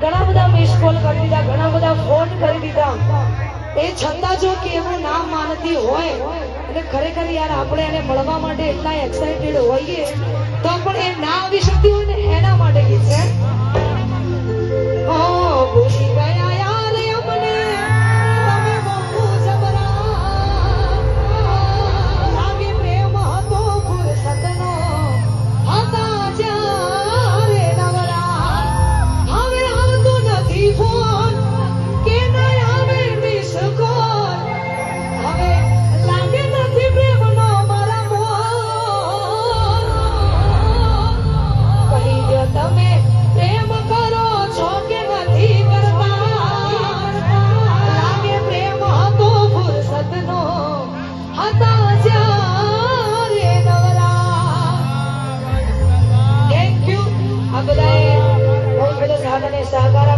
ઘણા બધા miss call કરી દીધા, ઘણા બધા ફોન કરી દીધા, એ છતાં જો કેવું ના માનતી હોય અને ખરેખર યાર આપણે એને મળવા માટે એટલા એક્સાઇટેડ હોઈએ તો પણ એ ના આવી શકતી હોય ને એના માટે ગીત છે. ઓ ભૂલી ગયા યાર અમને તમે બહુ જબરા, લાગે પ્રેમ હતો ફુરસતનો હતા જ્યારે નવરા, હવે આવતું નથી ફોન કે ના આવે મિસ કોલ, હવે લાગે નથી પ્રેમનો મારા મોહ. કહી દો તમે પ્રેમ કરો છો કે નથી કરતા, લાગે પ્રેમ હતો ફુરસતનો હતા જ્યારે નવરા. થેન્ક યુ આ બધાએ બહુ બધો સાથ અને સહકાર